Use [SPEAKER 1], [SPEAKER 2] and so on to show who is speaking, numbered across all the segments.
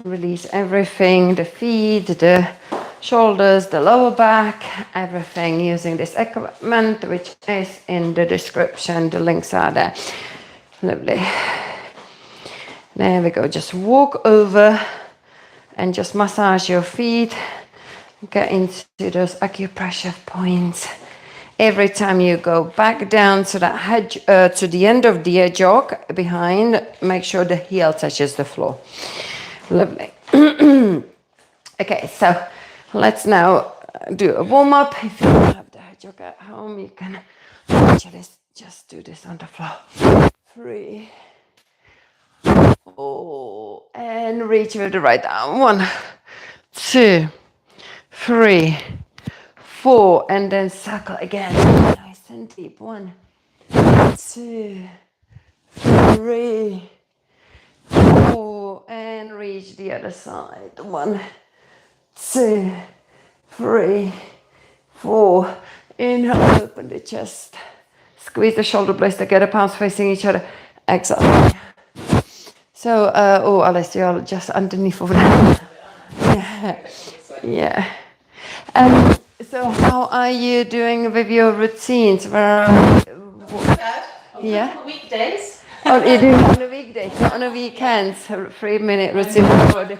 [SPEAKER 1] Release everything, the feet, the shoulders, the lower back, everything using this equipment, which is in the description. The links are there. Lovely. There we go. Just walk over and just massage your feet. Get into those acupressure points. Every time you go back down to that head, to the end of the jog behind, make sure the heel touches the floor. Lovely. Okay, so let's now do a warm-up. If you don't have the head jog at home, you can actually just do this on the floor. 3, 4, and reach with the right arm. 1, 2, 3, 4, and then circle again. Nice and deep. 1, 2, 3, 4, and reach the other side. 1, 2, 3, 4. Inhale, open the chest. Squeeze the shoulder blades together, palms facing each other. Exhale. So, Alessio, you're just underneath of that. Yeah. So how are you doing with your routines? Yeah.
[SPEAKER 2] Weekdays.
[SPEAKER 1] Oh, you do on the weekdays, not on the weekends. 3-minute routine.
[SPEAKER 2] I've been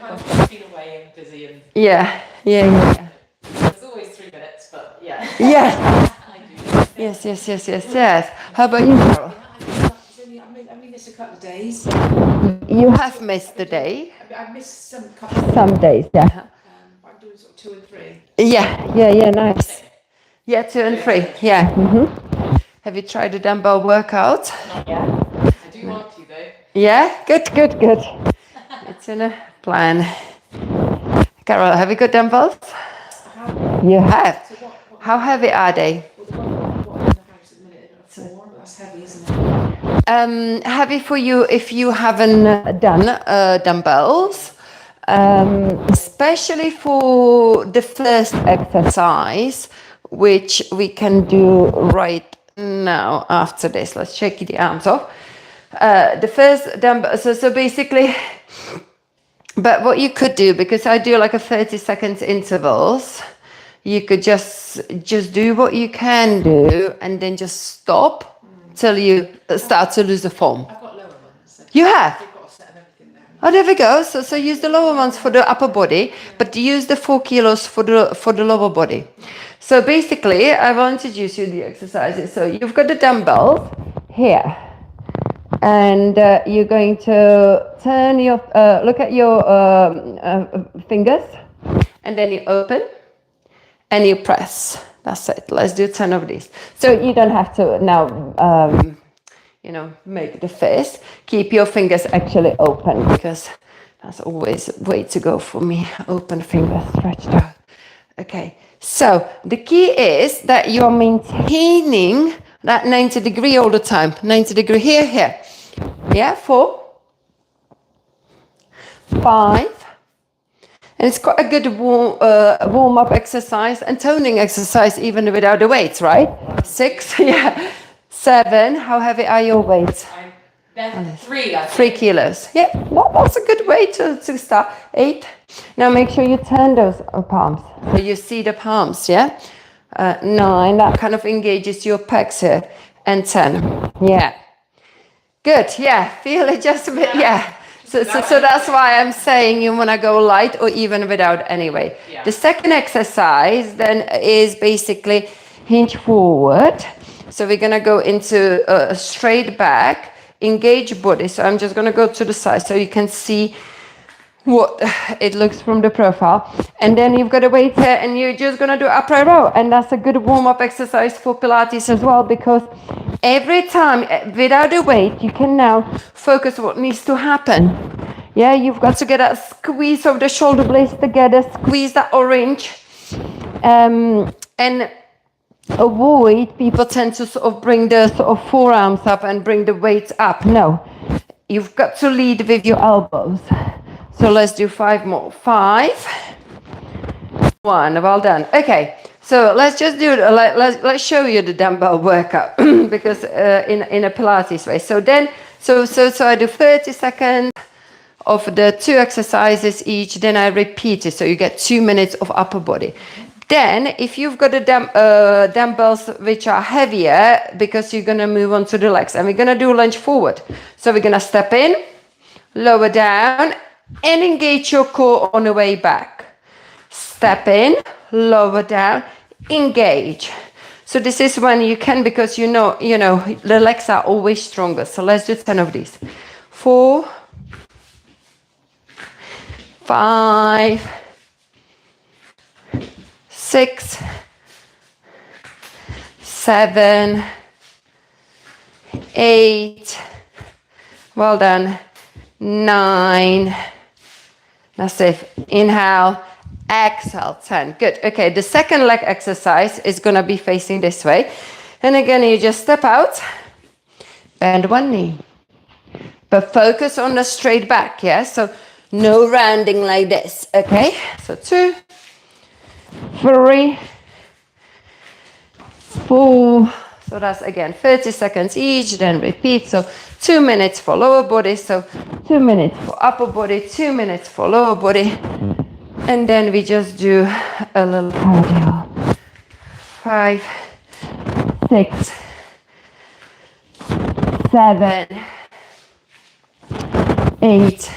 [SPEAKER 2] away and busy and.
[SPEAKER 1] Yeah.
[SPEAKER 2] There's always 3 minutes, but yeah.
[SPEAKER 1] Yeah.
[SPEAKER 2] I do.
[SPEAKER 1] Yes. How about you, Carol?
[SPEAKER 2] I missed a couple of days.
[SPEAKER 1] You have missed the day.
[SPEAKER 2] I missed
[SPEAKER 1] Some days, yeah.
[SPEAKER 2] I'm doing sort of 2 and 3.
[SPEAKER 1] Yeah, nice. Yeah, 2 and 3, yeah. Mm-hmm. Have you tried the dumbbell workout?
[SPEAKER 2] Not yet. I do want to though.
[SPEAKER 1] Yeah, good. It's in a plan. Carol, have you got dumbbells?
[SPEAKER 2] I have.
[SPEAKER 1] You have.
[SPEAKER 2] So what
[SPEAKER 1] How heavy are they?
[SPEAKER 2] Well, the one in the house at the minute is 4, but that's heavy, isn't it?
[SPEAKER 1] Heavy for you if you haven't done dumbbells, especially for the first exercise, which we can do right now after this. Let's shake the arms off. The first dumbbell, so basically, but what you could do, because I do like a 30 seconds intervals, you could just do what you can do and then just stop till you start to lose the form.
[SPEAKER 2] I've got lower ones. So
[SPEAKER 1] You have?
[SPEAKER 2] I've got a set of everything there.
[SPEAKER 1] Oh, there we go. So use the lower ones for the upper body, but use the 4 kilos for the lower body. So basically, I will introduce you the exercises. So you've got the dumbbells here, and you're going to turn your look at your fingers, and then you open and you press. That's it. Let's do 10 of these. So you don't have to now, make the fist. Keep your fingers actually open, because that's always a way to go for me. Open fingers stretched out. Okay. So the key is that you're maintaining that 90 degree all the time. 90 degree here. Yeah. 4, 5. And it's quite a good warm-up exercise and toning exercise even without the weights, right? 6, yeah. 7, how heavy are your weights?
[SPEAKER 2] Then 3, I think.
[SPEAKER 1] 3 kilos. Yeah, well, that's a good way to start. 8. Now make sure you turn those palms. So you see the palms, yeah? 9, that kind of engages your pecs here. And 10, yeah. Good, yeah. Feel it just a bit, yeah. So that's why I'm saying you want to go light or even without anyway.
[SPEAKER 2] Yeah.
[SPEAKER 1] The second exercise then is basically hinge forward. So we're going to go into a straight back, engage body. So I'm just going to go to the side so you can see what it looks from the profile. And then you've got a weight here and you're just going to do upright row. And that's a good warm-up exercise for Pilates as well, because every time without a weight, you can now focus what needs to happen. Yeah, you've got to get a squeeze of the shoulder blades together, squeeze that orange. And avoid, people tend to sort of bring the sort of forearms up and bring the weights up. No, you've got to lead with your elbows. So let's do 5 more. 5, 1, well done. Okay, so let's just do let's show you the dumbbell workout because in a Pilates way. So then, so I do 30 seconds of the 2 exercises each, then I repeat it. So you get 2 minutes of upper body. Then if you've got the dumbbells which are heavier, because you're going to move on to the legs, and we're going to do lunge forward. So we're going to step in, lower down, and engage your core on the way back. Step in, lower down, engage. So this is when you can, because you know the legs are always stronger. So let's do 10 of these. 4, 5, 6, 7, 8, well done, 9, that's it, inhale, exhale, 10, good. Okay, the second leg exercise is gonna be facing this way, and again you just step out, bend one knee, but focus on the straight back, yeah, so no rounding like this, okay, so 2, 3, 4, so that's again 30 seconds each, then repeat. So 2 minutes for lower body, so 2 minutes for upper body, 2 minutes for lower body, and then we just do a little cardio. 5, 6, 7, 8,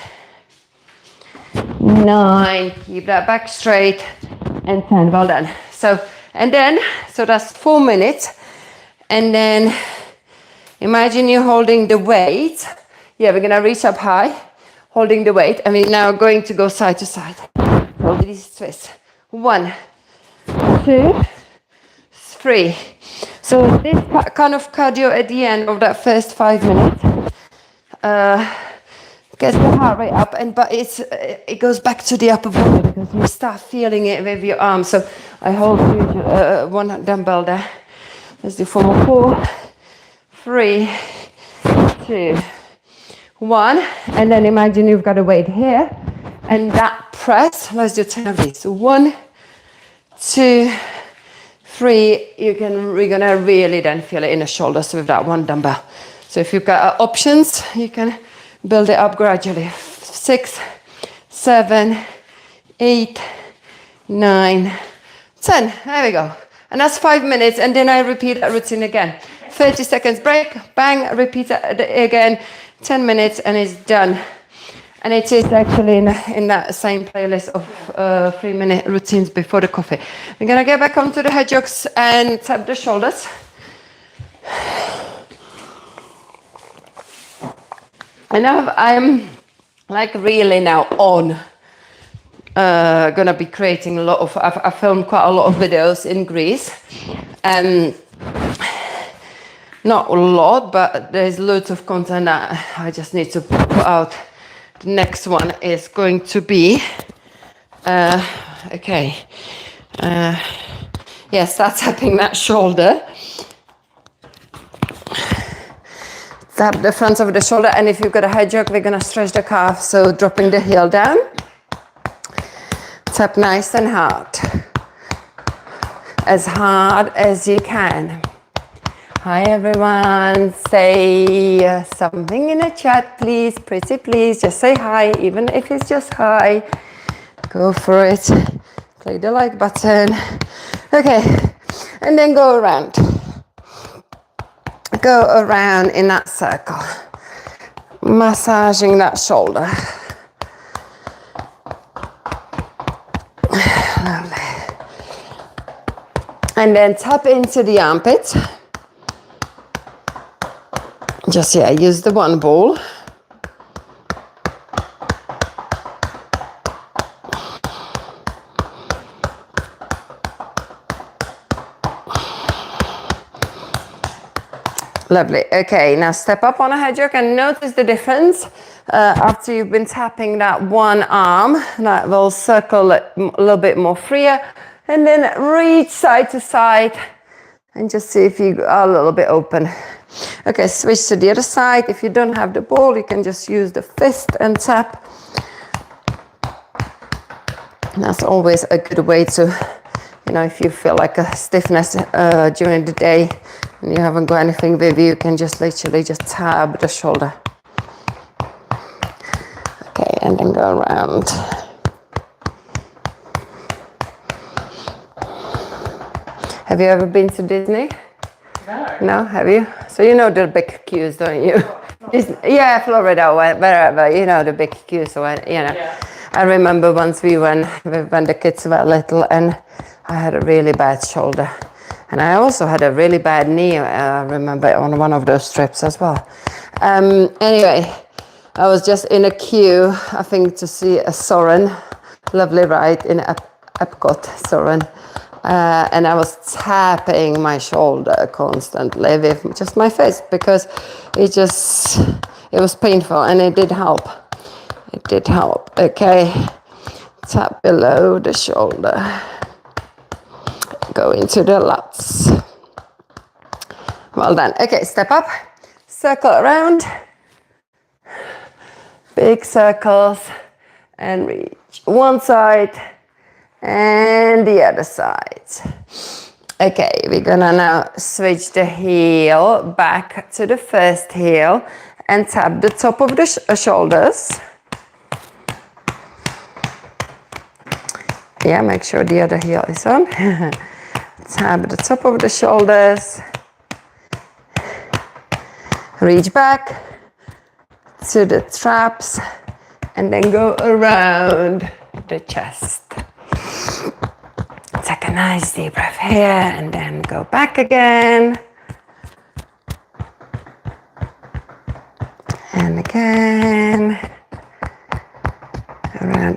[SPEAKER 1] 9, keep that back straight, and 10, well done. So, and then, so that's 4 minutes, and then imagine you're holding the weight. Yeah, we're gonna reach up high, holding the weight, and we're now going to go side to side. So these twists. 1, 2, 3. So this kind of cardio at the end of that first 5 minutes gets the heart rate up, but it goes back to the upper body because you start feeling it with your arms. So I hold one dumbbell there. Let's do 4 more. 4, 3, 2, 1, and then imagine you've got a weight here, and that press. Let's do 10 of these. So 1, 2, 3. We're gonna really then feel it in the shoulders with that one dumbbell. So if you've got options, you can build it up gradually. 6, 7, 8, 9, 10. There we go. And that's 5 minutes. And then I repeat that routine again. 30 seconds break, bang, repeat it again. 10 minutes and it's done. And it is actually in that same playlist of 3-minute routines before the coffee. We're going to get back onto the head jogs and tap the shoulders. And now I'm like really now on. Gonna be creating a lot of, I filmed quite a lot of videos in Greece. Not a lot, but there's loads of content that I just need to put out. The next one is going to be, start tapping that shoulder. Tap the front of the shoulder, and if you've got a head jog, we're gonna stretch the calf, so dropping the heel down. Tap nice and hard as you can. Hi everyone, say something in the chat, please, pretty please, just say hi, even if it's just hi. Go for it, click the like button. Okay, and then go around. Go around in that circle, massaging that shoulder. Lovely. And then tap into the armpit. Just, use the one ball. Lovely. Okay, now step up on a head jog and notice the difference after you've been tapping that one arm. That will circle a little bit more freer, and then reach side to side and just see if you are a little bit open. Okay, switch to the other side. If you don't have the ball, you can just use the fist and tap. And that's always a good way to, if you feel like a stiffness during the day and you haven't got anything with you can just literally just tap the shoulder. Okay, and then go around. Have you ever been to Disney?
[SPEAKER 2] No.
[SPEAKER 1] No, have you? So you know the big queues, don't you? Yeah, Florida, wherever, you know the big queues. So
[SPEAKER 2] Yeah.
[SPEAKER 1] I remember once we went when the kids were little, and I had a really bad shoulder, and I also had a really bad knee. I remember on one of those trips as well. Anyway, I was just in a queue, I think, to see a Soren, lovely ride in Epcot, Soren. And I was tapping my shoulder constantly with just my face because it was painful, and it did help. It did help. Okay, tap below the shoulder. Go into the lats. Well done. Okay, step up, circle around, big circles, and reach one side and the other side. Okay, we're gonna now switch the heel back to the first heel and tap the top of the shoulders. Yeah, make sure the other heel is on. Tap the top of the shoulders. Reach back to the traps and then go around the chest. Take a nice deep breath here and then go back again. And again.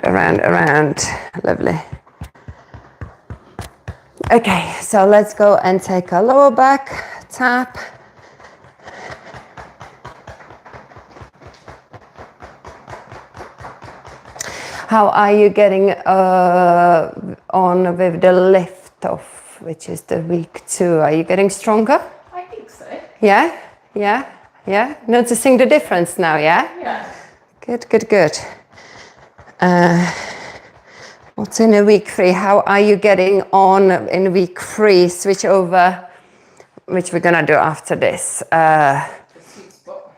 [SPEAKER 1] Around. Lovely. Okay, so let's go and take a lower back tap. How are you getting on with the lift off, which is the week 2? Are you getting stronger?
[SPEAKER 2] I think so.
[SPEAKER 1] Yeah? Noticing the difference now, yeah?
[SPEAKER 2] Yeah.
[SPEAKER 1] Good. What's in a week 3? How are you getting on in week 3? Switch over, which we're gonna do after this.
[SPEAKER 2] The sweet spot.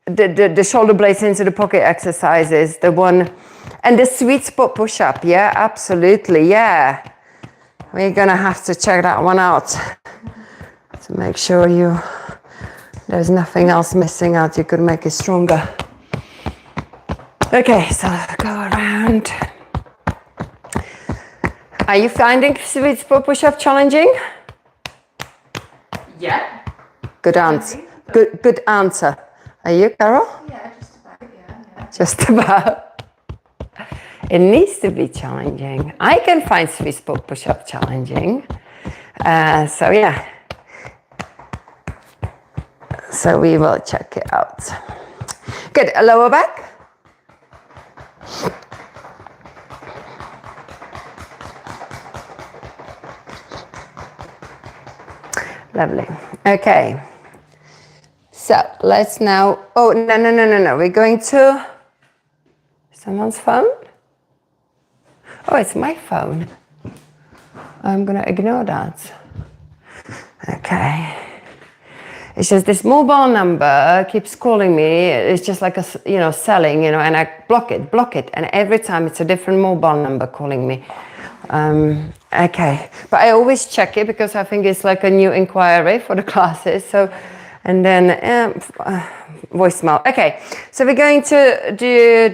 [SPEAKER 1] The shoulder blades into the pocket exercises, the one, and the sweet spot push-up. Yeah, absolutely. Yeah, we're gonna have to check that one out to make sure there's nothing else missing out. You could make it stronger. Okay, so go around. Are you finding sweet spot push-up challenging?
[SPEAKER 2] Yeah.
[SPEAKER 1] Good answer. Good answer. Are you, Carol?
[SPEAKER 2] Yeah, just about. Yeah.
[SPEAKER 1] Just about. It needs to be challenging. I can find sweet spot push-up challenging. So yeah. So we will check it out. Good. A lower back. Lovely. Okay. So let's now, oh, no. We're going to someone's phone. Oh, it's my phone. I'm going to ignore that. Okay. It's just this mobile number keeps calling me. It's just like selling, and I block it. And every time it's a different mobile number calling me. Okay. But I always check it because I think it's like a new inquiry for the classes. So, and then voicemail. Okay. So we're going to do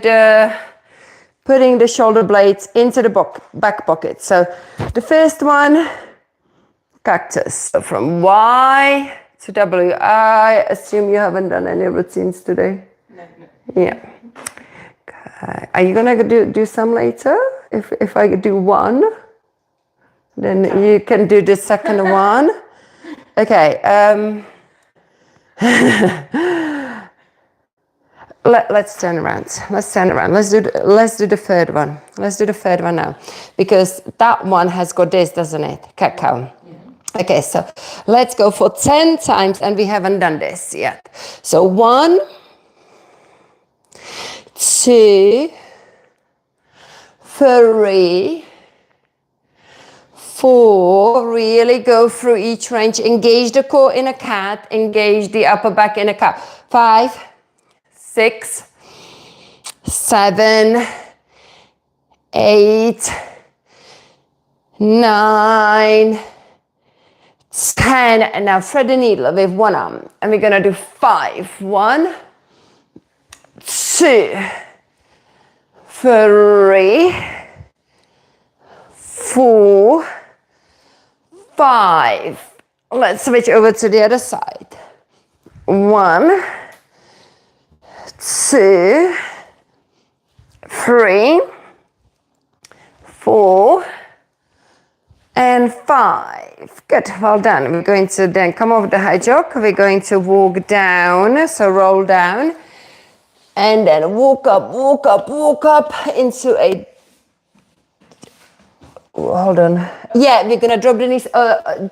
[SPEAKER 1] putting the shoulder blades into the back pocket. So the first one, cactus. So from Y to W. I assume you haven't done any routines today?
[SPEAKER 2] No.
[SPEAKER 1] Yeah. Okay. Are you gonna do some later? If I do one, then you can do the second one. Okay. Let's turn around. Let's do the third one. Let's do the third one now, because that one has got this, doesn't it? Cat cow. Yeah. Okay, so let's go for 10 times, and we haven't done this yet. So 1, 2, 3, 4. Really go through each range. Engage the core in a cat. Engage the upper back in a cow. 5, 6, 7, 8, 9, 10, and now thread the needle with one arm, and we're gonna do 5. 1, 2, 3, 4, 5. Let's switch over to the other side. 1, 2, 3, 4, and 5. Good, well done. We're going to then come over the high jog. We're going to walk down, so roll down, and then walk up, walk up, walk up into a, hold on. Yeah, we're gonna drop the knees,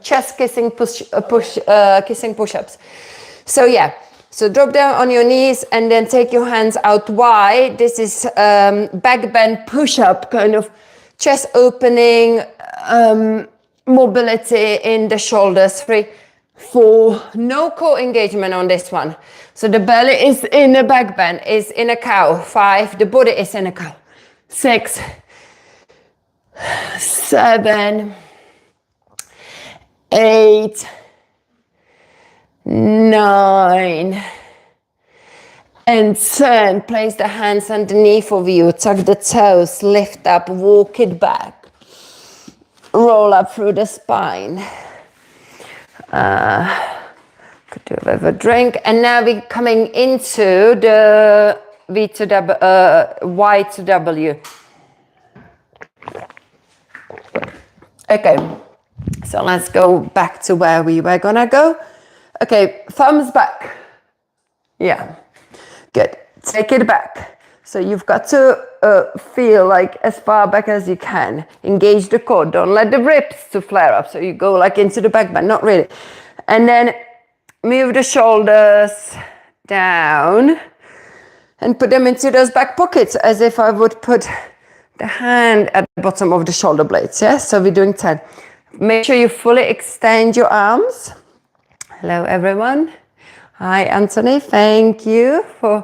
[SPEAKER 1] chest kissing kissing push-ups. So yeah, so drop down on your knees and then take your hands out wide. This is back bend push-up, kind of chest opening, mobility in the shoulders. 3, 4, no core engagement on this one. So the belly is in a back bend, is in a cow. 5, the body is in a cow. 6, 7, 8, 9, and 10. Place the hands underneath of you, tuck the toes, lift up, walk it back. Roll up through the spine. Could do a bit of a drink. And now we're coming into the V to W, Y to W. Okay, so let's go back to where we were gonna go. Okay, thumbs back. Yeah, good. Take it back. So you've got to feel like as far back as you can. Engage the core. Don't let the ribs to flare up. So you go like into the back bend, not really. And then move the shoulders down and put them into those back pockets as if I would put the hand at the bottom of the shoulder blades. Yeah, so we're doing 10. Make sure you fully extend your arms. Hello, everyone. Hi, Anthony. Thank you for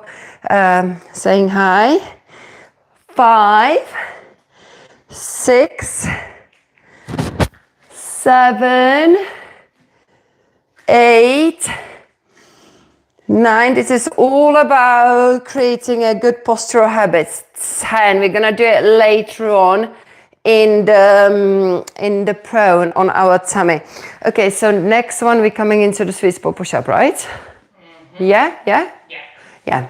[SPEAKER 1] saying hi. 5, 6, 7, 8, 9. This is all about creating a good postural habit. 10. We're gonna do it later on in the prone on our tummy. Okay, so next one we're coming into the sweet spot push-up, right? Mm-hmm. Yeah.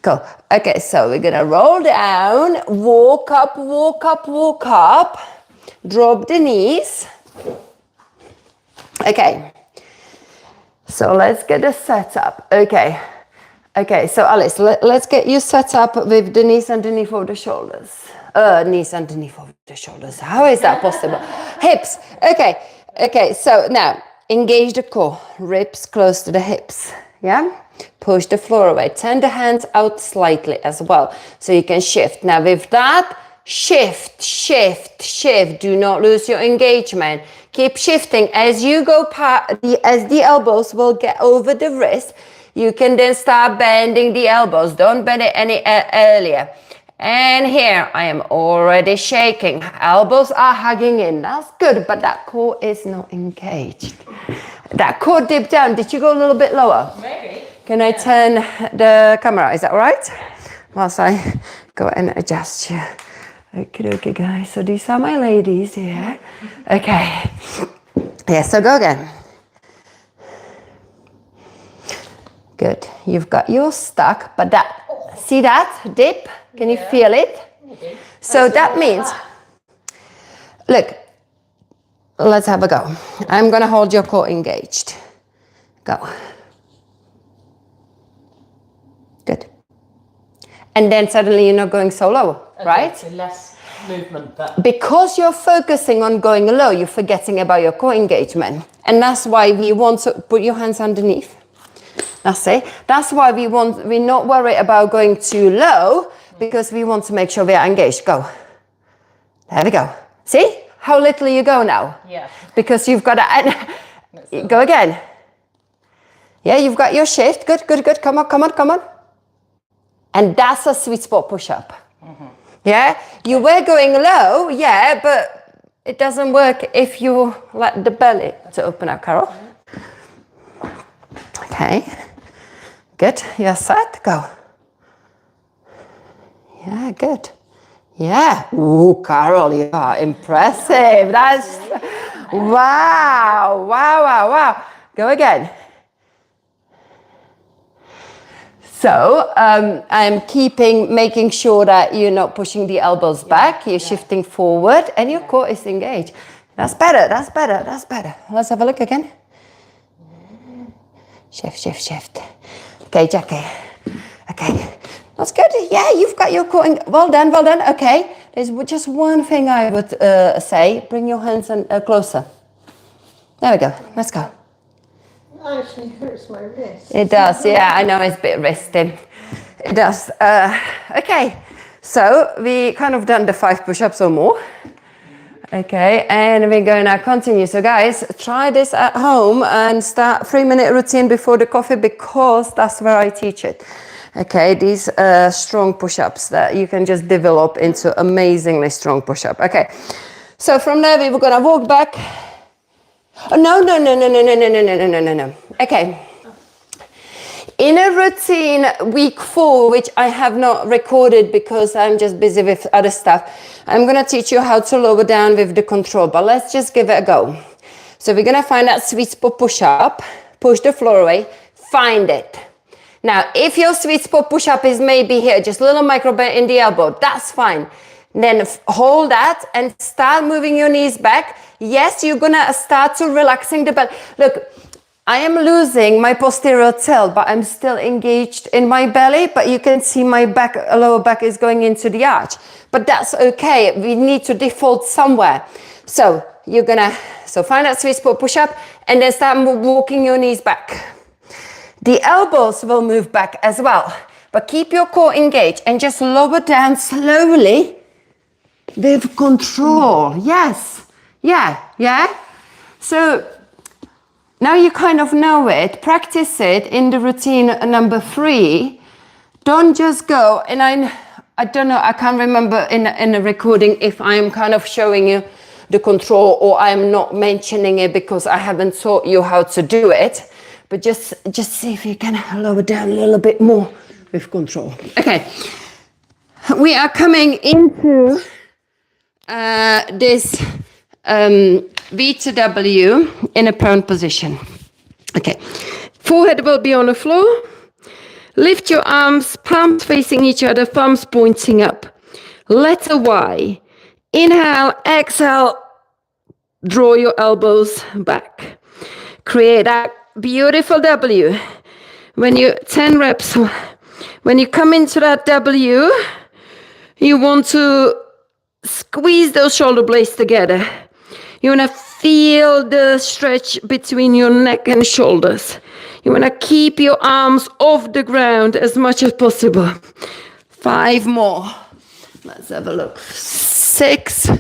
[SPEAKER 1] Cool. Okay, so we're gonna roll down, walk up, walk up, walk up, drop the knees. Okay. So let's get the setup. Okay, so Alice, let's get you set up with the knees underneath of the shoulders. Knees underneath of the shoulders. How is that possible? Hips. Okay, so now engage the core. Ribs close to the hips. Yeah? Push the floor away. Turn the hands out slightly as well. So you can shift. Now with that, shift. Do not lose your engagement. Keep shifting as you go as the elbows will get over the wrist. You can then start bending the elbows. Don't bend it any earlier. And here I am already shaking. Elbows are hugging in. That's good, but that core is not engaged. That core dip down. Did you go a little bit lower?
[SPEAKER 2] Maybe.
[SPEAKER 1] Can I turn the camera? Is that all right? Whilst I go and adjust you. Okay, guys. So these are my ladies here. Okay. Yeah, so go again. Good. You've got yours stuck, but that, see that dip? Can you feel it? Okay. So that means, look, let's have a go. I'm going to hold your core engaged. Go. Good. And then suddenly you're not going so low, right?
[SPEAKER 2] So less movement. But
[SPEAKER 1] because you're focusing on going low, you're forgetting about your core engagement. And that's why we want to put your hands underneath. That's it. That's why we're not worried about going too low, because we want to make sure we are engaged. Go. There we go. See how little you go now?
[SPEAKER 2] Yeah.
[SPEAKER 1] Because you've got to go again. Yeah, you've got your shift. Good. Come on. And that's a sweet spot push-up. Yeah, you were going low, yeah, but it doesn't work if you let the belly to open up, Carol. Okay, good, you're set, go. Yeah, good. Yeah, ooh, Carol, you are impressive. That's, wow, wow, wow, wow. Go again. So I'm making sure that you're not pushing the elbows back, you're shifting forward and your core is engaged. That's better, that's better, that's better. Let's have a look again. Shift, shift, shift. Okay, Jackie. Okay, that's good. Yeah, you've got your core. Well done, well done. Okay, there's just one thing I would say. Bring your hands closer. There we go, let's go.
[SPEAKER 3] Actually hurts my wrist.
[SPEAKER 1] It does, yeah, I know it's a bit wristy. It does. Okay, so we kind of done the 5 push-ups or more. Okay, and we're going to continue. So guys, try this at home and start 3-minute routine before the coffee because that's where I teach it. Okay, these strong push-ups that you can just develop into amazingly strong push-up. Okay, so from there we're going to walk back. Oh, no. Okay. In a routine week 4, which I have not recorded because I'm just busy with other stuff, I'm going to teach you how to lower down with the control, but let's just give it a go. So we're going to find that sweet spot push-up, push the floor away, find it. Now, if your sweet spot push-up is maybe here, just a little micro bend in the elbow, that's fine. Then hold that and start moving your knees back. Yes, you're gonna start to relaxing the belly. Look, I am losing my posterior tilt, but I'm still engaged in my belly, but you can see my back, lower back is going into the arch. But that's okay, we need to default somewhere. So you're gonna, find that sweet spot push up and then start walking your knees back. The elbows will move back as well, but keep your core engaged and just lower down slowly with control. Yes, yeah. So now you kind of know it, practice it in the routine number 3. Don't just go, and I don't know, I can't remember in the recording if I'm kind of showing you the control or I'm not mentioning it because I haven't taught you how to do it. But just see if you can lower down a little bit more with control. Okay, we are coming into this V to W in a prone position. Okay, forehead will be on the floor. Lift your arms, palms facing each other, thumbs pointing up. Letter Y. Inhale, exhale, draw your elbows back. Create that beautiful W. When you 10 reps, when you come into that W, you want to squeeze those shoulder blades together. You want to feel the stretch between your neck and shoulders. You want to keep your arms off the ground as much as possible. 5 more. Let's have a look. 6.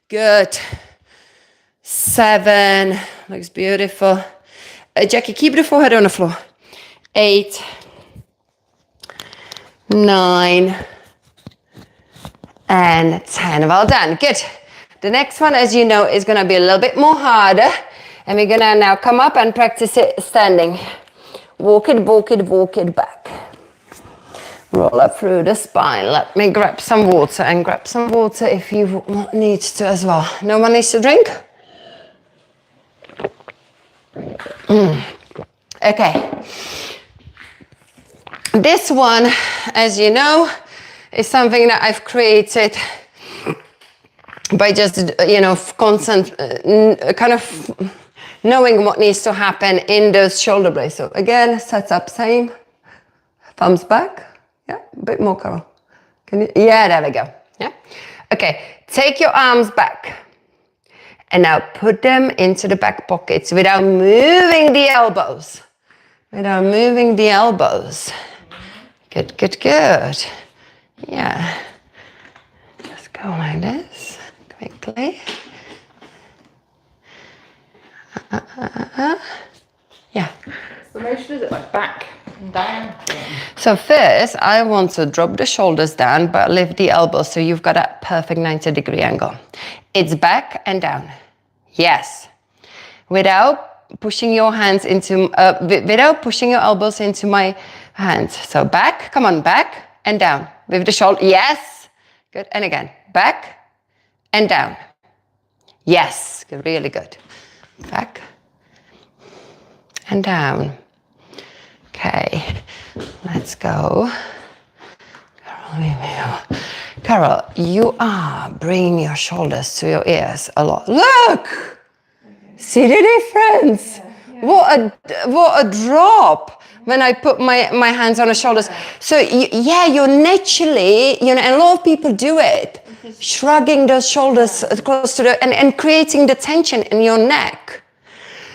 [SPEAKER 1] Good. 7. Looks beautiful. Jackie, keep the forehead on the floor. 8. 9. And 10. Well done. Good. The next one, as you know, is going to be a little bit more harder. And we're going to now come up and practice it standing. Walk it back. Roll up through the spine. Let me grab some water and grab some water if you need to as well. No one needs to drink? Okay. This one, as you know, is something that I've created by just, constant, kind of knowing what needs to happen in those shoulder blades. So again, set up, same, thumbs back. Yeah, a bit more, Carol. Can you? Yeah, there we go. Yeah. Okay, take your arms back. And now put them into the back pockets without moving the elbows. Good. Yeah. Just go like this, quickly.
[SPEAKER 2] The
[SPEAKER 1] Yeah.
[SPEAKER 2] motion is it like back and down?
[SPEAKER 1] So first, I want to drop the shoulders down, but lift the elbows so you've got a perfect 90-degree angle. It's back and down. Yes. Without pushing your hands into, without pushing your elbows into my hands. So back, come on, back and down. With the shoulder, yes. Good, and again, back and down. Yes, really good. Back and down. Okay, let's go. Carol, you are bringing your shoulders to your ears a lot. Look! See the difference? What a drop when I put my hands on the shoulders. So you're naturally, and a lot of people do it, shrugging those shoulders close to the, and creating the tension in your neck.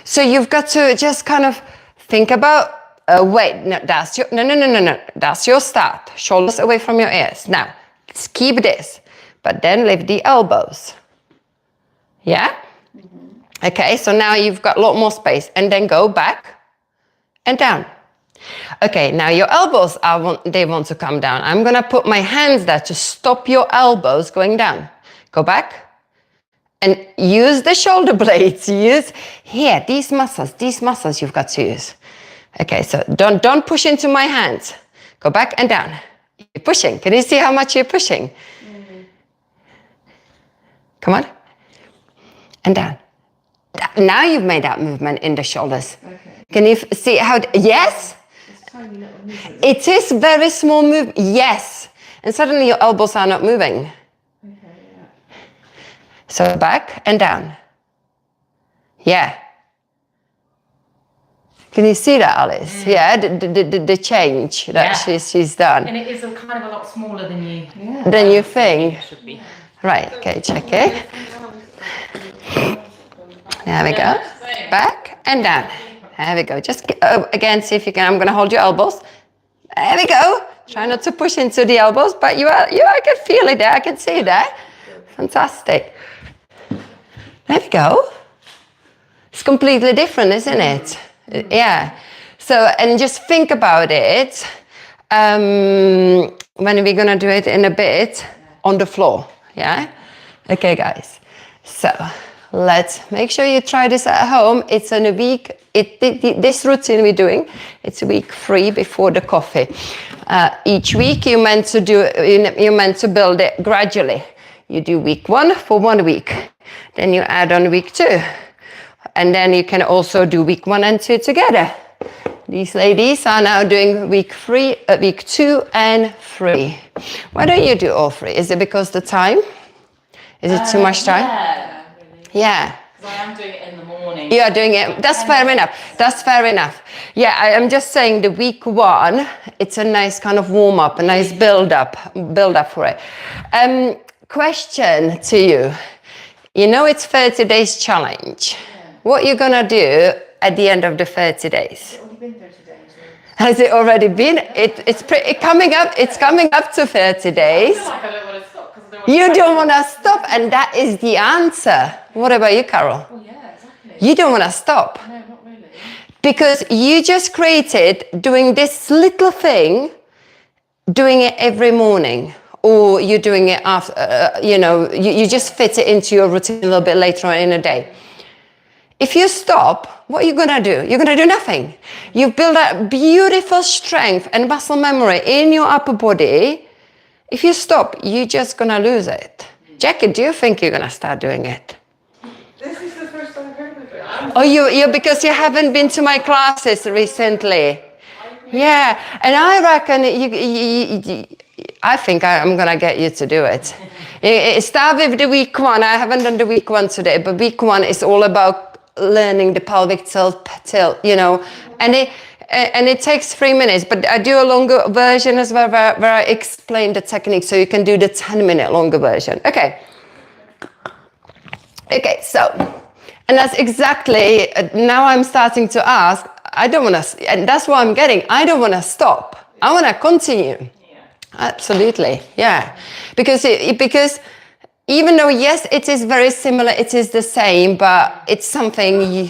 [SPEAKER 1] So you've got to just kind of think about, no, that's your start. Shoulders away from your ears. Now, let's keep this, but then lift the elbows. Yeah? Okay, so now you've got a lot more space, and then go back and down. Okay, now your elbows they want to come down. I'm gonna put my hands there to stop your elbows going down. Go back and use the shoulder blades. Use here, these muscles you've got to use. Okay, so don't push into my hands. Go back and down. You're pushing. Can you see how much you're pushing? Come on. And down. Now you've made that movement in the shoulders. Okay. Can you see how, yes?
[SPEAKER 2] It's tiny little movement.
[SPEAKER 1] It is very small move, yes. And suddenly your elbows are not moving.
[SPEAKER 2] Okay, yeah.
[SPEAKER 1] So back and down. Yeah. Can you see that, Alice? Yeah, the change that she's done.
[SPEAKER 4] And it is kind of a lot smaller than you
[SPEAKER 1] Than you think.
[SPEAKER 4] it should be.
[SPEAKER 1] Right, okay, check it. There we go. Back and down. There we go. Just again, see if you can. I'm going to hold your elbows. There we go. Try not to push into the elbows, but I can feel it there. I can see it there. Fantastic. There we go. It's completely different, isn't it? Yeah. So, and just think about it when we're going to do it in a bit on the floor. Yeah? Okay, guys. So, let's make sure you try this at home. It's in a week. This routine we're doing, it's week 3 before the coffee. Each week you're meant to build it gradually. You do week 1 for 1 week. Then you add on week 2. And then you can also do week 1 and 2 together. These ladies are now doing week 2 and 3. Why don't you do all 3? Is it because the time? Is it too much time? Yeah.
[SPEAKER 4] Because I am doing it in the morning.
[SPEAKER 1] You are doing it. That's fair enough. That's fair enough. Yeah, I'm just saying the week 1, it's a nice kind of warm up, a nice build up for it. Question to you. You know it's 30 days challenge. What are you gonna do at the end of the 30 days?
[SPEAKER 2] It's already been 30 days.
[SPEAKER 1] Has it already been? It's coming up. It's coming up to 30 days.
[SPEAKER 4] I feel like I don't want to stop because
[SPEAKER 1] You don't want to stop, and that is the answer. What about you, Carol?
[SPEAKER 2] Oh yeah, exactly.
[SPEAKER 1] You don't want to stop.
[SPEAKER 2] No, not really.
[SPEAKER 1] Because you just created doing this little thing, doing it every morning, or you're doing it after, you just fit it into your routine a little bit later on in the day. If you stop, what are you going to do? You're going to do nothing. You build a beautiful strength and muscle memory in your upper body. If you stop, you're just going to lose it. Jackie, do you think you're going to start doing it?
[SPEAKER 3] This is the first I've heard of it.
[SPEAKER 1] Oh, you because you haven't been to my classes recently. Yeah, and I reckon I think I'm gonna get you to do it. Start with the week 1. I haven't done the week 1 today, but week 1 is all about learning the pelvic tilt, and it takes 3 minutes. But I do a longer version as well, where I explain the technique, so you can do the 10-minute longer version. Okay, so. And that's exactly, now I'm starting to ask, I don't want to, and that's what I'm getting, I don't want to stop. I want to continue. Yeah. Absolutely, yeah. Because even though, yes, it is very similar, it is the same, but it's something
[SPEAKER 3] A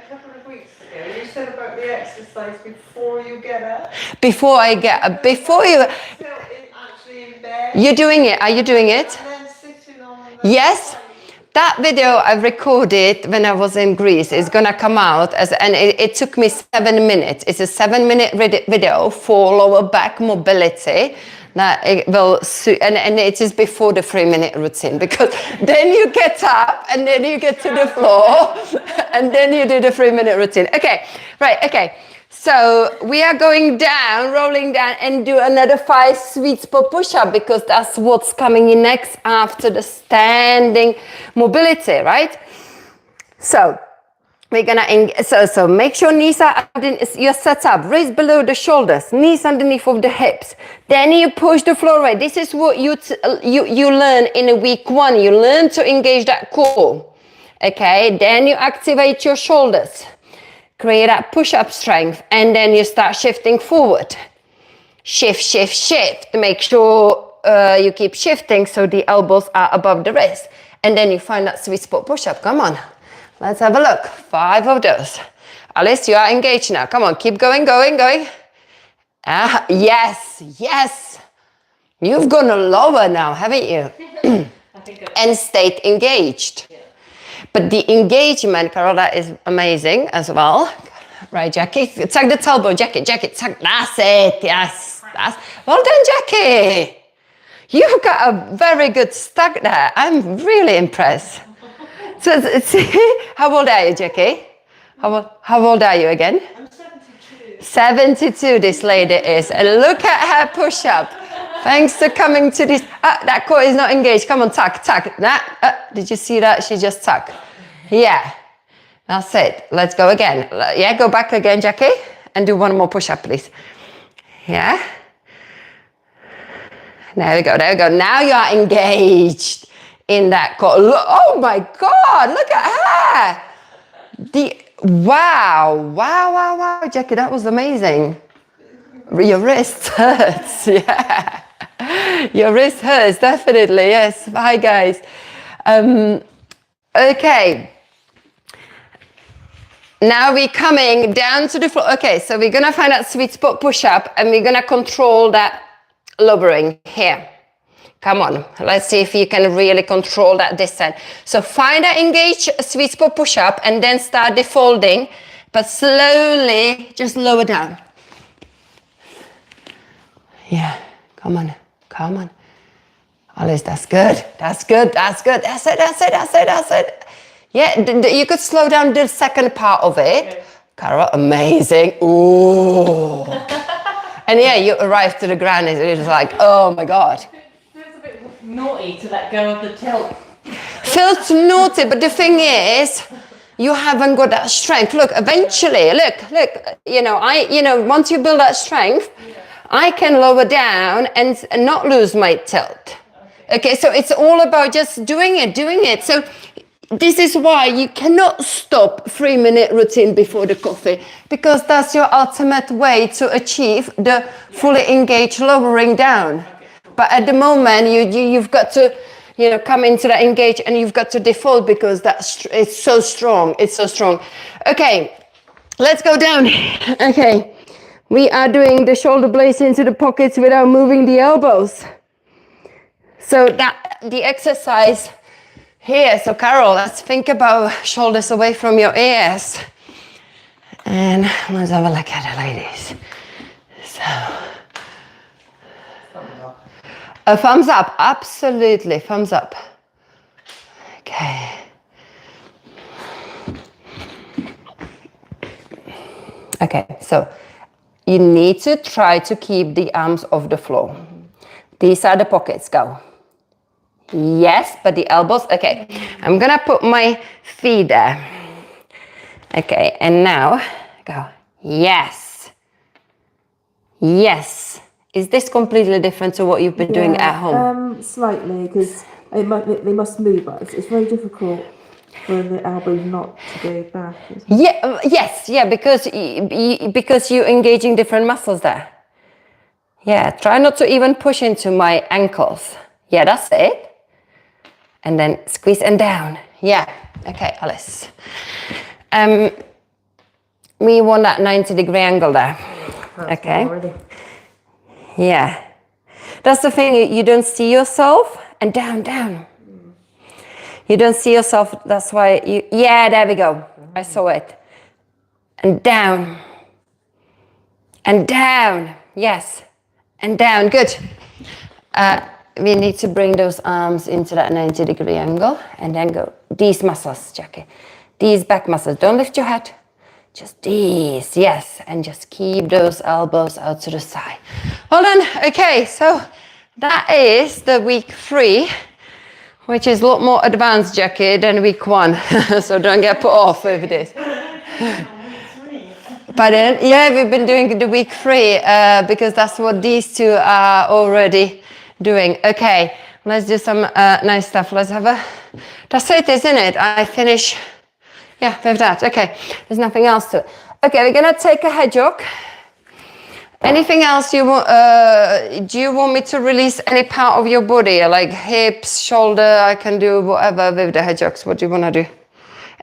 [SPEAKER 3] couple of weeks ago, you said about the exercise before you get up.
[SPEAKER 1] Before I get up, before you,
[SPEAKER 3] Still actually in bed.
[SPEAKER 1] you're doing it. Are you doing it?
[SPEAKER 3] And then sitting on the
[SPEAKER 1] Yes. That video I recorded when I was in Greece is gonna come out and it took me 7 minutes. It's a 7-minute video for lower back mobility. That it will and it is before the 3-minute routine, because then you get up and then you get to the floor and then you do the 3-minute routine. Okay, right, okay. So we are going down, rolling down, and do another 5 sweet spot push-up, because that's what's coming in next after the standing mobility, right? So we're gonna, so make sure knees are underneath, you're set up, wrists below the shoulders, knees underneath of the hips. Then you push the floor away. This is what you learn in a week 1. You learn to engage that core, okay? Then you activate your shoulders. Create that push-up strength, and then you start shifting forward. Shift, shift, shift. Make sure you keep shifting so the elbows are above the wrist. And then you find that sweet spot push-up. Come on, let's have a look. 5 of those. Alice, you are engaged now. Come on, keep going, going, going. Yes, yes. You've gone lower now, haven't you? And stayed engaged. But the engagement, Carola, is amazing as well. Right, Jackie? Tug the tailbone, Jackie, tug. That's it, yes. Well done, Jackie. You've got a very good stack there. I'm really impressed. So, how old are you, Jackie? How old are you again?
[SPEAKER 3] I'm 72.
[SPEAKER 1] 72 this lady is. And look at her push-up. Thanks for coming to this. That core is not engaged. Come on, tuck. Did you see that? She just tucked. Yeah. That's it. Let's go again. Yeah, go back again, Jackie. And do one more push-up, please. Yeah. There we go. Now you are engaged in that core. Look, oh my God, look at her. Wow, Jackie, that was amazing. Your wrist hurts, yeah. Your wrist hurts, definitely, yes. Hi, guys. Okay. Now we're coming down to the floor. Okay, so we're gonna find that sweet spot push-up, and we're gonna control that lowering here. Come on, let's see if you can really control that descent. So find that engaged sweet spot push-up, and then start defolding, but slowly just lower down. Yeah, come on. Alice, that's good. That's it. Yeah, you could slow down the second part of it. Okay. Carol, amazing. Ooh. And yeah, you arrive to the ground, it's like, oh my God.
[SPEAKER 4] Feels a bit naughty to let go of the tilt.
[SPEAKER 1] Feels naughty, but the thing is, you haven't got that strength. Look, eventually, look, once you build that strength, I can lower down and not lose my tilt. Okay, so it's all about just doing it. So this is why you cannot stop 3-minute routine before the coffee, because that's your ultimate way to achieve the fully engaged lowering down. But at the moment, you've got to, come into that engage, and you've got to default, because it's so strong. Okay, let's go down. Okay. We are doing the shoulder blades into the pockets without moving the elbows. So that the exercise here. So Carol, let's think about shoulders away from your ears. And let's have a look at it, ladies. So a thumbs up, absolutely, thumbs up. Okay. Okay, so you need to try to keep the arms off the floor. These are the pockets, go. Yes, but the elbows, okay. I'm gonna put my feet there. Okay, and now, go. Yes. Is this completely different to what you've been doing at home?
[SPEAKER 2] Slightly, because they must move, but it's very difficult for the elbows not to go back.
[SPEAKER 1] Yeah, because you're engaging different muscles there. Yeah, try not to even push into my ankles. Yeah, that's it. And then squeeze and down. Yeah, okay, Alice. We want that 90-degree angle there. Okay.
[SPEAKER 2] Already.
[SPEAKER 1] Yeah. That's the thing, you don't see yourself, and down, down. You don't see yourself, that's why you, yeah, there we go. I saw it. And down. And down, yes. And down, good. We need to bring those arms into that 90-degree angle, and then go, these muscles, Jackie. These back muscles, don't lift your head. Just these, yes. And just keep those elbows out to the side. Hold on, okay, so that is the week 3. Which is a lot more advanced, Jackie, than week 1. So don't get put off over this. But then, yeah, we've been doing the week 3 because that's what these two are already doing. Okay, let's do some nice stuff. Let's have a, that's it, isn't it? I finish, yeah, with that. Okay, there's nothing else to it. Okay, we're gonna take a hedgehog. Anything else you want? Do you want me to release any part of your body, like hips, shoulder? I can do whatever with the hedgehogs. What do you want to do?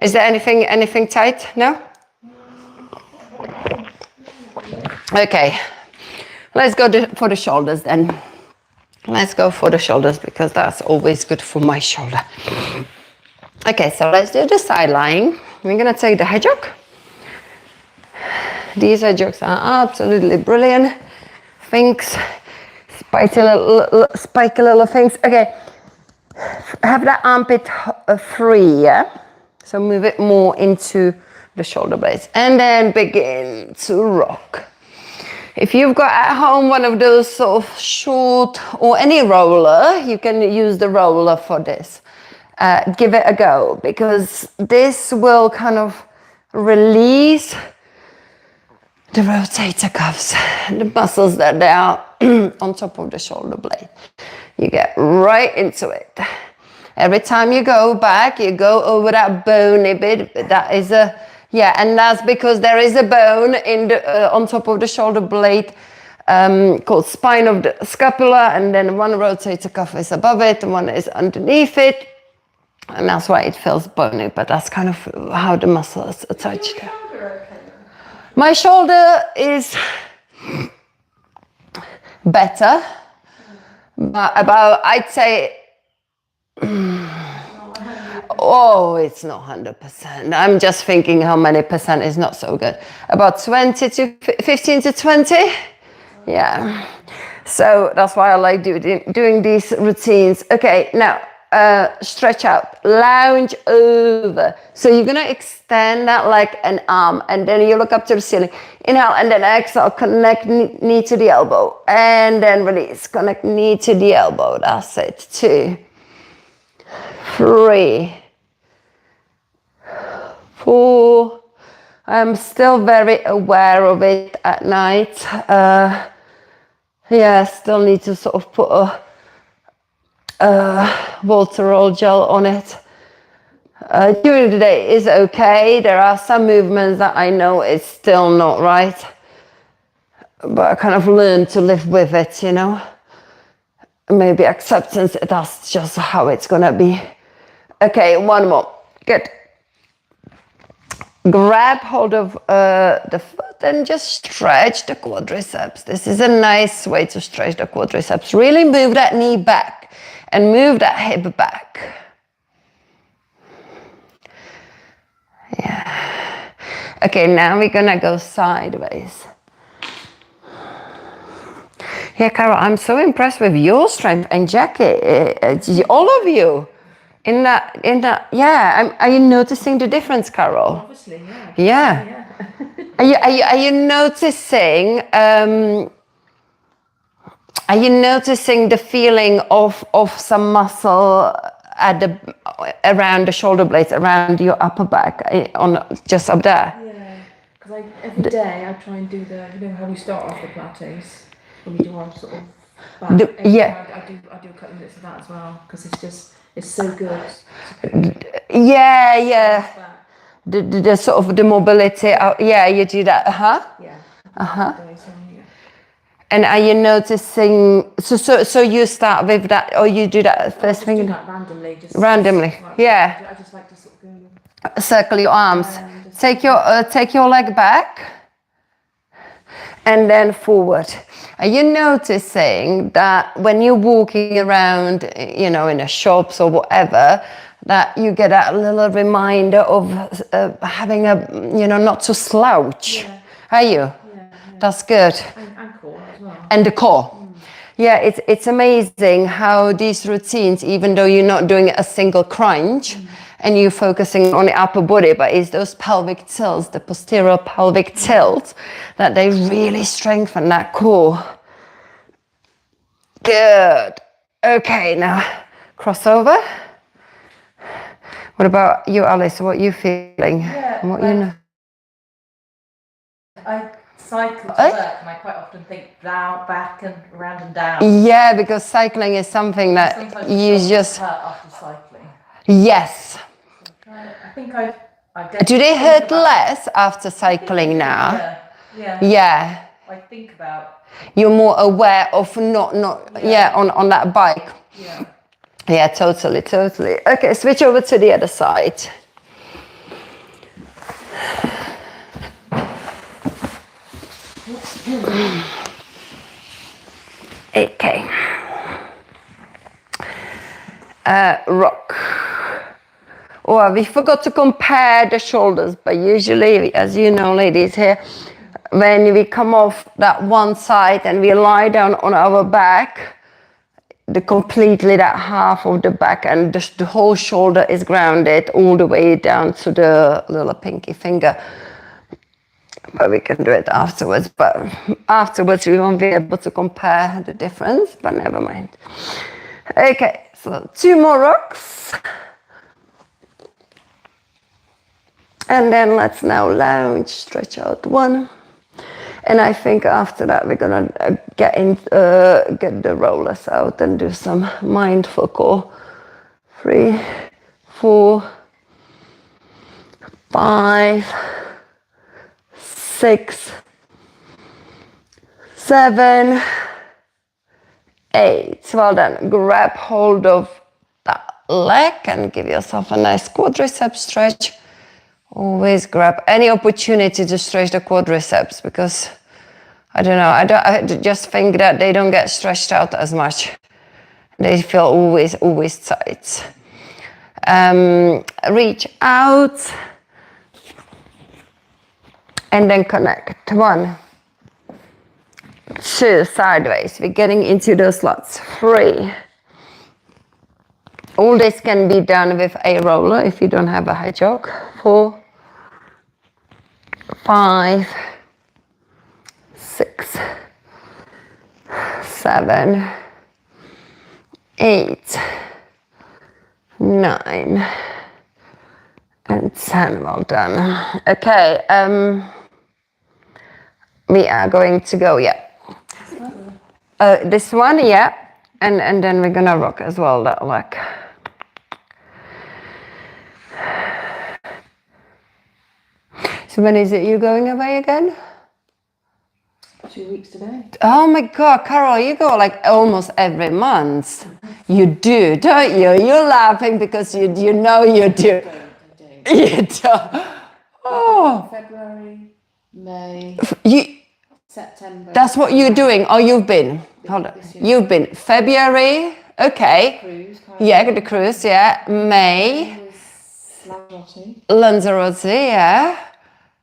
[SPEAKER 1] Is there anything tight? No? Okay. Let's go for the shoulders then. Let's go for the shoulders because that's always good for my shoulder. Okay, so let's do the side lying. We're going to take the hedgehog. These hedgehogs are absolutely brilliant. Things, spiky little things. Okay, have that armpit free, yeah? So move it more into the shoulder blades. And then begin to rock. If you've got at home one of those sort of short or any roller, you can use the roller for this. Give it a go because this will kind of release the rotator cuffs, the muscles that they are on top of the shoulder blade. You get right into it. Every time you go back, you go over that bony bit. That is a, yeah, and that's because there is a bone in the, on top of the shoulder blade called spine of the scapula, and then one rotator cuff is above it and one is underneath it. And that's why it feels bony, but that's kind of how the muscle is attached. My shoulder is better, but about, I'd say, oh, it's not 100%. I'm just thinking how many percent is not so good. About 15 to 20. Yeah. So that's why I like doing these routines. Okay, now stretch out, lounge over. So you're gonna extend that like an arm, and then you look up to the ceiling. Inhale, and then exhale, connect knee to the elbow, and then release, connect knee to the elbow. That's it. 2, 3, 4. I'm still very aware of it at night. Yeah, still need to sort of put a Voltarol gel on it. During the day is okay. There are some movements that I know is still not right, but I kind of learned to live with it, you know. Maybe acceptance, that's just how it's gonna be. Okay, one more. Good. Grab hold of the foot and just stretch the quadriceps. This is a nice way to stretch the quadriceps. Really move that knee back and move that hip back. Yeah. Okay, now we're gonna go sideways. Yeah, Carol, I'm so impressed with your strength, and Jackie, all of you. In that, yeah. Are you noticing the difference, Carol?
[SPEAKER 2] Obviously, yeah.
[SPEAKER 1] Yeah. Are you noticing? Are you noticing the feeling of some muscle at the around the shoulder blades, around your upper back, on just up there?
[SPEAKER 2] Yeah, because every day I try and do the, you know how we start off the Pilates, when we do our sort of back.
[SPEAKER 1] Yeah.
[SPEAKER 2] I do a couple of minutes of that as well, because it's so good.
[SPEAKER 1] Yeah. The sort of the mobility. Yeah, you do that.
[SPEAKER 2] Yeah.
[SPEAKER 1] And are you noticing? So you start with that, or you do that first thing?
[SPEAKER 2] Do that randomly.
[SPEAKER 1] Randomly. Yeah.
[SPEAKER 2] I just like to sort of go.
[SPEAKER 1] Circle your arms. Take your leg back, and then forward. Are you noticing that when you're walking around, you know, in the shops or whatever, that you get a little reminder of having a, you know, not to slouch?
[SPEAKER 2] Yeah.
[SPEAKER 1] Are you?
[SPEAKER 2] Yeah, yeah.
[SPEAKER 1] That's good.
[SPEAKER 2] And core as well.
[SPEAKER 1] And the core. Yeah, it's amazing how these routines, even though you're not doing a single crunch and you're focusing on the upper body, but it's those pelvic tilts, the posterior pelvic tilt, that they really strengthen that core. Good. Okay, now crossover. What about you, Alice? What are you feeling?
[SPEAKER 4] Yeah,
[SPEAKER 1] What
[SPEAKER 4] well,
[SPEAKER 1] you know?
[SPEAKER 4] I cycle to
[SPEAKER 1] Eh?
[SPEAKER 4] work and I quite often think down, back and round and down.
[SPEAKER 1] Yeah, because cycling is something that
[SPEAKER 4] Sometimes
[SPEAKER 1] you
[SPEAKER 4] feel
[SPEAKER 1] just...
[SPEAKER 4] hurt after cycling.
[SPEAKER 1] Yes.
[SPEAKER 4] I think I
[SPEAKER 1] Do they
[SPEAKER 4] think
[SPEAKER 1] hurt
[SPEAKER 4] about-
[SPEAKER 1] less after cycling now?
[SPEAKER 4] Yeah.
[SPEAKER 1] Yeah.
[SPEAKER 4] I think about,
[SPEAKER 1] You're more aware of not on that bike.
[SPEAKER 4] yeah.
[SPEAKER 1] Yeah, totally. Okay, switch over to the other side. Okay. Rock. Oh, we forgot to compare the shoulders, but usually, as you know, ladies, here, when we come off that one side and we lie down on our back, that half of the back and the whole shoulder is grounded all the way down to the little pinky finger. But we can do it afterwards. But afterwards we won't be able to compare the difference, but never mind. Okay, so 2 more rocks. And then let's now lounge, stretch out 1. And I think after that we're gonna get the rollers out and do some mindful core. 3, 4, 5, 6, 7, 8. Well then, grab hold of that leg and give yourself a nice quadricep stretch. Always grab any opportunity to stretch the quadriceps, because I don't know, I just think that they don't get stretched out as much. They feel always tight. Reach out and then connect. 1, 2, sideways. We're getting into those slots. 3. All this can be done with a roller if you don't have a high jog. 4, 5, 6, 7, 8, 9, and 10. Well done. Okay, we are going to go, this one, and then we're gonna rock as well, that leg. So when is it you going away again?
[SPEAKER 2] 2 weeks today.
[SPEAKER 1] Oh my God, Carol, you go like almost every month. You do, don't you? You're laughing because you know you do.
[SPEAKER 2] I do.
[SPEAKER 1] You don't. Oh.
[SPEAKER 2] February, May,
[SPEAKER 1] You,
[SPEAKER 2] September.
[SPEAKER 1] that's what you're doing. Oh, you've been. Hold on. You've been February. Okay.
[SPEAKER 2] Cruise.
[SPEAKER 1] Yeah, the cruise. Yeah. May. Lanzarote. Yeah.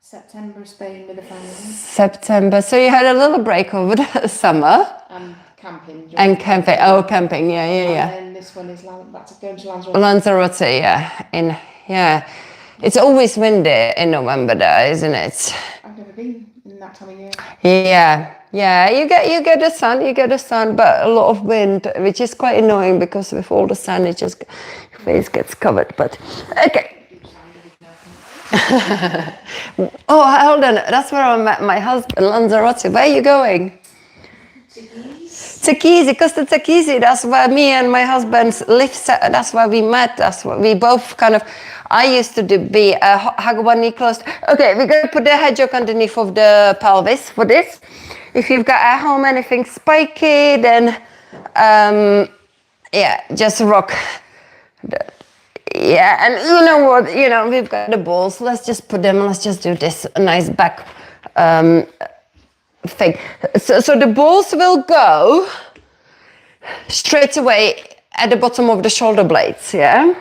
[SPEAKER 2] September, Spain with the family.
[SPEAKER 1] September. So you had a little break over the summer.
[SPEAKER 2] And camping.
[SPEAKER 1] And camping. Oh, camping. Yeah.
[SPEAKER 2] And then this one is back to going to Lanzarote.
[SPEAKER 1] Lanzarote. Yeah. Yeah. It's always windy in November there, isn't it?
[SPEAKER 2] I've never been in that time of year.
[SPEAKER 1] Yeah. You get the sun, but a lot of wind, which is quite annoying because with all the sun, it just your face gets covered. But okay. Oh, hold on. That's where I met my husband, Lanzarote. Where are you going? Takisi, Costa Takisi. That's where me and my husband lived. That's where we met. That's where we both kind of. I used to be hug one knee closed. Okay, we're going to put the head joke underneath of the pelvis for this. If you've got at home anything spiky, then just rock. Yeah, and you know what? We've got the balls. Let's just put them. Let's just do this. A nice back thing. So the balls will go straight away at the bottom of the shoulder blades, yeah?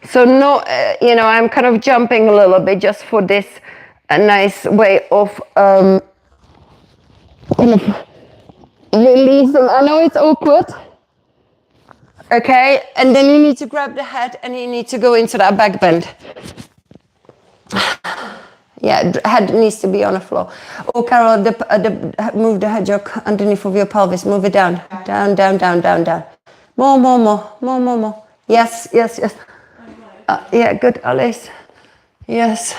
[SPEAKER 1] So no, I'm kind of jumping a little bit just for this a nice way of kind of releasing. I know it's awkward. Okay, and then you need to grab the head and you need to go into that back bend. Yeah, head needs to be on the floor. Oh, Carol, move the head underneath of your pelvis. Move it down, down, down, down, down, down. More. Yes. Yeah, good, Alice. Yes.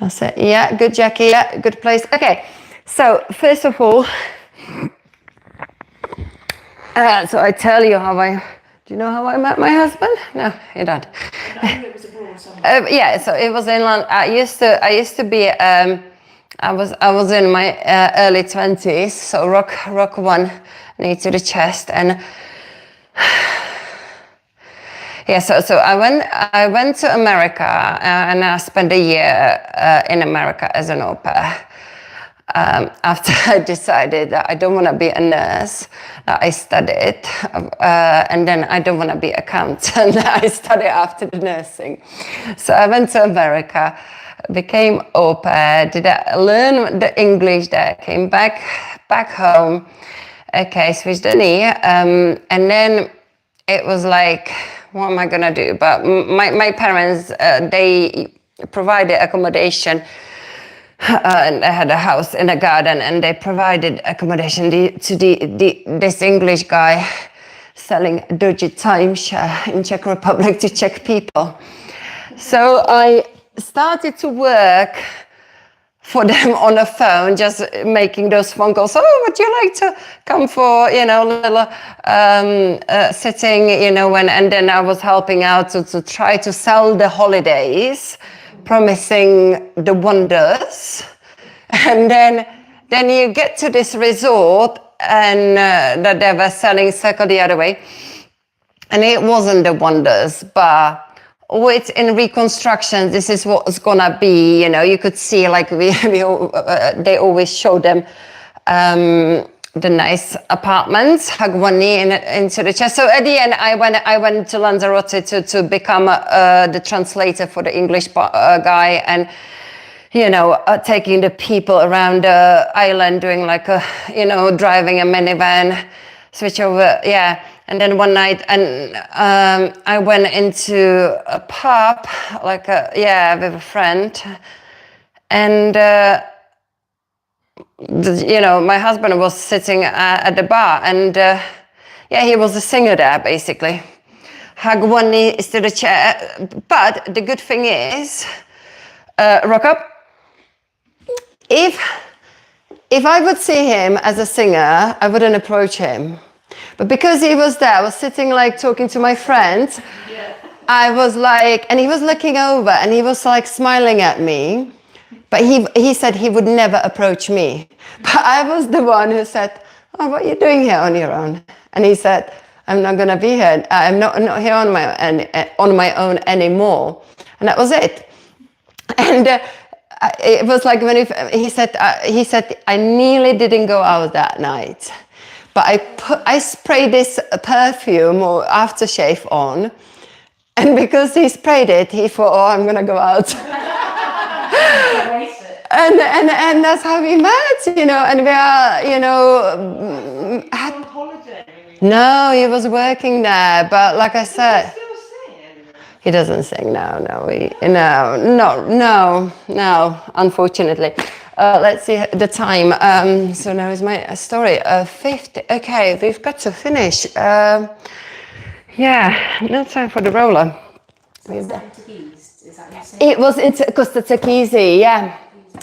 [SPEAKER 1] That's it. Yeah, good, Jackie. Yeah, good place. Okay, so first of all, so I tell you do you know how I met my husband? No, you don't.
[SPEAKER 2] It was abroad somewhere.
[SPEAKER 1] Yeah, so it was in London. I used to be, I was in my early 20s, so rock one knee to the chest, and yeah, so I went to America and I spent a year in America as an au pair. After I decided that I don't want to be a nurse, I studied, and then I don't want to be an accountant. I studied after the nursing. So I went to America, became au pair, learn the English there, came back home, okay, switched the knee, and then it was like, what am I going to do? But my parents, they provided accommodation. And I had a house in a garden, and they provided accommodation to this English guy selling dodgy timeshare in Czech Republic to Czech people. So I started to work for them on the phone, just making those phone calls. Oh, would you like to come for, little sitting, and then I was helping out to try to sell the holidays, promising the wonders. And then you get to this resort and that they were selling circle the other way. And it wasn't the wonders, but it's in reconstruction. This is what it's gonna be. You could see like they always show them the nice apartments, hug one knee into the chest. So at the end, I went to Lanzarote to become the translator for the English guy, and taking the people around the island, doing like driving a minivan, switch over, yeah. And then one night, and I went into a pub, with a friend, and my husband was sitting at the bar, and he was a singer there, basically. Hug one knee to the chair, but the good thing is, rock up. If I would see him as a singer, I wouldn't approach him. But because he was there, I was sitting like talking to my friend. Yeah. I was like, and he was looking over and he was like smiling at me. But he said he would never approach me. But I was the one who said, oh, what are you doing here on your own? And he said, I'm not going to be here. I'm not here on my own anymore. And that was it. And it was like when he said, I nearly didn't go out that night. But I sprayed this perfume or aftershave on, and because he sprayed it, he thought, oh, I'm gonna go out. and that's how we met, and we are,
[SPEAKER 3] On holiday.
[SPEAKER 1] No, he was working there, but like I said,
[SPEAKER 3] Still sing.
[SPEAKER 1] he doesn't sing now. No, unfortunately. Let's see the time. So now is my story. 50. Okay, we've got to finish. No time for the roller.
[SPEAKER 2] Is that into Keys? Is that what you're saying?
[SPEAKER 1] It was into Costa Tequisi, yeah.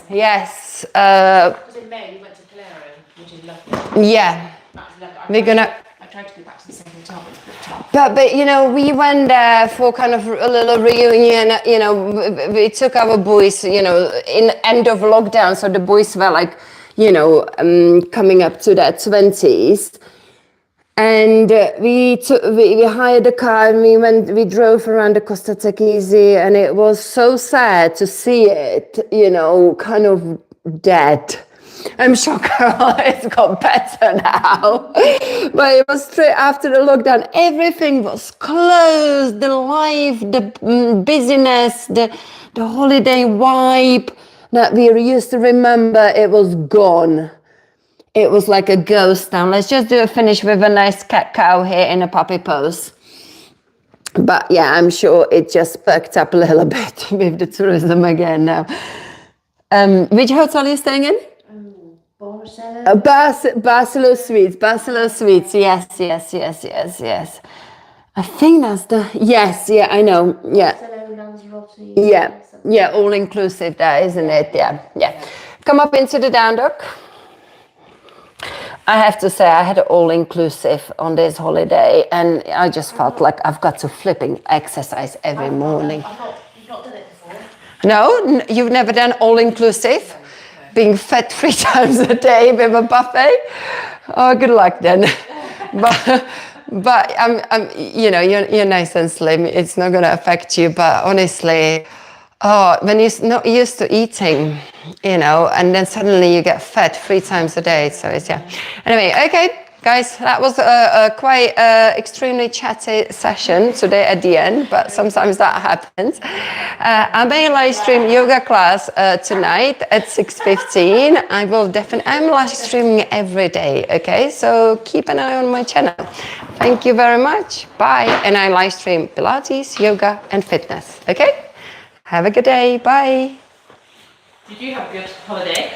[SPEAKER 1] Yes.
[SPEAKER 2] Because in May we went to Calero, which is lovely.
[SPEAKER 1] Yeah.
[SPEAKER 2] That's lovely.
[SPEAKER 1] We're gonna.
[SPEAKER 2] I tried to go back to the same hotel, but it's booked up.
[SPEAKER 1] But we went there for kind of a little reunion. We took our boys, in end of lockdown, so the boys were like, coming up to their 20s, and we hired a car and we drove around the Costa Tequisi, and it was so sad to see it, kind of dead. I'm sure Carol has got better now. But it was straight after the lockdown. Everything was closed. The life, the busyness, the holiday vibe that we used to remember, it was gone. It was like a ghost town. Let's just do a finish with a nice cat cow here in a puppy pose. But yeah, I'm sure it just perked up a little bit with the tourism again now. Which hotel are you staying in? Barcelona Suites. Yes. I think that's the, yes, yeah, I know, yeah. Yeah, all inclusive there, isn't it? Yeah. Come up into the down dog. I have to say, I had all inclusive on this holiday, and I just felt like I've got to flipping exercise every morning.
[SPEAKER 4] You've not done it before.
[SPEAKER 1] No, you've never done all inclusive? Being fed 3 times a day with a buffet? Oh, good luck then. But I'm, you know, you're nice and slim. It's not going to affect you. But honestly, when you're not used to eating, you know, and then suddenly you get fed 3 times a day. So it's, yeah. Anyway, okay, guys, that was a quite extremely chatty session today at the end, but sometimes that happens. I may live stream yoga class tonight at 6:15. I'm live streaming every day, okay? So keep an eye on my channel. Thank you very much. Bye. And I live stream Pilates, yoga, and fitness, okay? Have a good day. Bye.
[SPEAKER 4] Did you have a good holiday?